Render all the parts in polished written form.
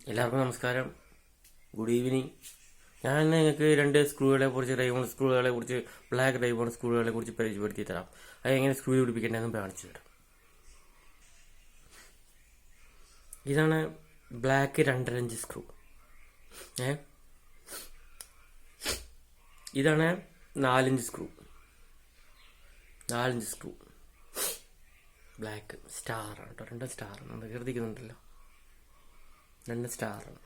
എല്ലാവർക്കും നമസ്കാരം. Good evening. ഞാൻ നിങ്ങൾക്ക് രണ്ട് സ്ക്രൂകളെ കുറിച്ച്, ഡയമണ്ട് സ്ക്രൂകളെ കുറിച്ച്, ബ്ലാക്ക് ഡയമണ്ട് സ്ക്രൂകളെ കുറിച്ച് പരിചയപ്പെടുത്തി തരാം. അത് എങ്ങനെ സ്ക്രൂ പിടിപ്പിക്കേണ്ടതെന്ന് കാണിച്ചു തരാം. ഇതാണ് ബ്ലാക്ക് 2.5 ഇഞ്ച് സ്ക്രൂ. ഇതാണ് 4 inch screw. 4 inch screw black സ്റ്റാറാണ് കേട്ടോ. 2 സ്റ്റാറാണ് കരുതിക്കുന്നുണ്ടല്ലോ. 2 സ്റ്റാറാണ്.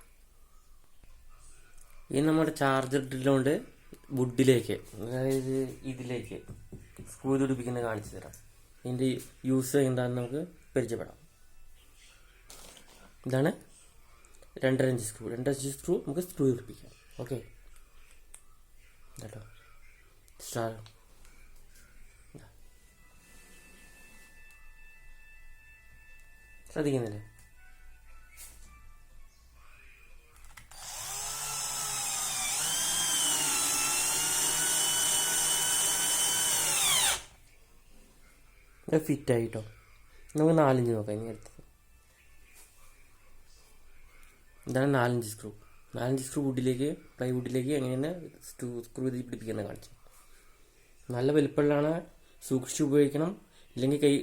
ഈ നമ്മുടെ ചാർജർ ഡ്രില്ലുകൊണ്ട് വുഡിലേക്ക്, അതായത് ഇതിലേക്ക് സ്ക്രൂ പിടിപ്പിക്കുന്നത് കാണിച്ചു തരാം. ഇതിൻ്റെ യൂസ് എന്താണെന്ന് നമുക്ക് പരിചയപ്പെടാം. ഇതാണ് 2.5 ഇഞ്ച് സ്ക്രൂ. 2.5 ഇഞ്ച് സ്ക്രൂ നമുക്ക് സ്ക്രൂ പിടിപ്പിക്കാം. ഓക്കെ കേട്ടോ. സ്റ്റാർ ശ്രദ്ധിക്കുന്നില്ലേ? ഫിറ്റ് ആയിട്ടോ. നമുക്ക് 4 ഇഞ്ച് നോക്കാം. ഇനി അടുത്തത് ഇതാണ് 4 ഇഞ്ച് സ്ക്രൂ. 4 ഇഞ്ച് സ്ക്രൂ പ്ലൈവുഡിലേക്ക് എങ്ങനെയാണ് സ്ക്രൂ പിടിപ്പിക്കുന്നത് കാണിച്ചു. നല്ല വലിപ്പമുള്ളതാണ്, സൂക്ഷിച്ച് ഉപയോഗിക്കണം. ഇല്ലെങ്കിൽ കൈ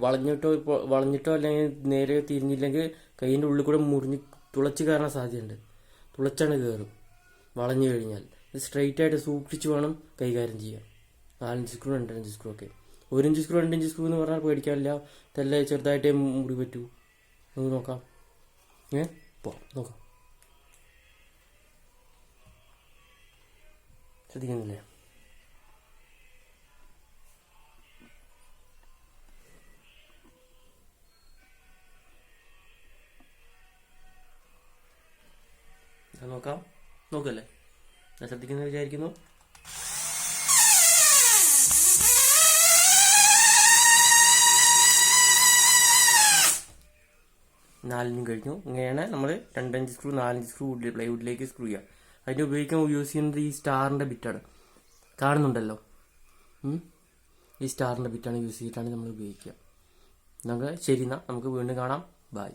വളഞ്ഞിട്ടോ അല്ലെങ്കിൽ നേരെ തിരിഞ്ഞില്ലെങ്കിൽ കൈയിൻ്റെ ഉള്ളിൽ കൂടെ മുറിഞ്ഞ് തുളച്ച് കയറാൻ സാധ്യതയുണ്ട്. തുളച്ചാണ് കയറും വളഞ്ഞു കഴിഞ്ഞാൽ. ഇത് സ്ട്രെയിറ്റ് ആയിട്ട് സൂക്ഷിച്ച് വേണം കൈകാര്യം ചെയ്യാൻ. 4 ഇഞ്ച് സ്ക്രൂ, 2.5 ഇഞ്ച് സ്ക്രൂ ഒക്കെ. 1 ഇഞ്ച് സ്ക്രൂ, 2 ഇഞ്ച് സ്ക്രൂ എന്ന് പറഞ്ഞാൽ പേടിക്കാനില്ല. ഇതെല്ലാം ചെറുതായിട്ടേ മുറി പറ്റൂ. നമുക്ക് നോക്കാം. നോക്കാം. ശ്രദ്ധിക്കുന്നില്ലേ? നോക്കാം. നോക്കല്ലേ? ഞാൻ ശ്രദ്ധിക്കുന്നത് വിചാരിക്കുന്നു. നാലിനും കഴിഞ്ഞു. ഇങ്ങനെയാണ് നമ്മൾ 2 ഇഞ്ച് സ്ക്രൂ, 4 ഇഞ്ച് സ്ക്രൂ പ്ലൈവുഡിലേക്ക് സ്ക്രൂ ചെയ്യുക. അതിന് യൂസ് ചെയ്യുന്നത് ഈ സ്റ്റാറിൻ്റെ ബിറ്റാണ്. കാണുന്നുണ്ടല്ലോ, ഈ സ്റ്റാറിൻ്റെ ബിറ്റാണ് യൂസ് ചെയ്തിട്ടാണ് നമ്മൾ ഉപയോഗിക്കുക. നമുക്ക് ശരി, എന്നാൽ നമുക്ക് വീണ്ടും കാണാം. ബൈ.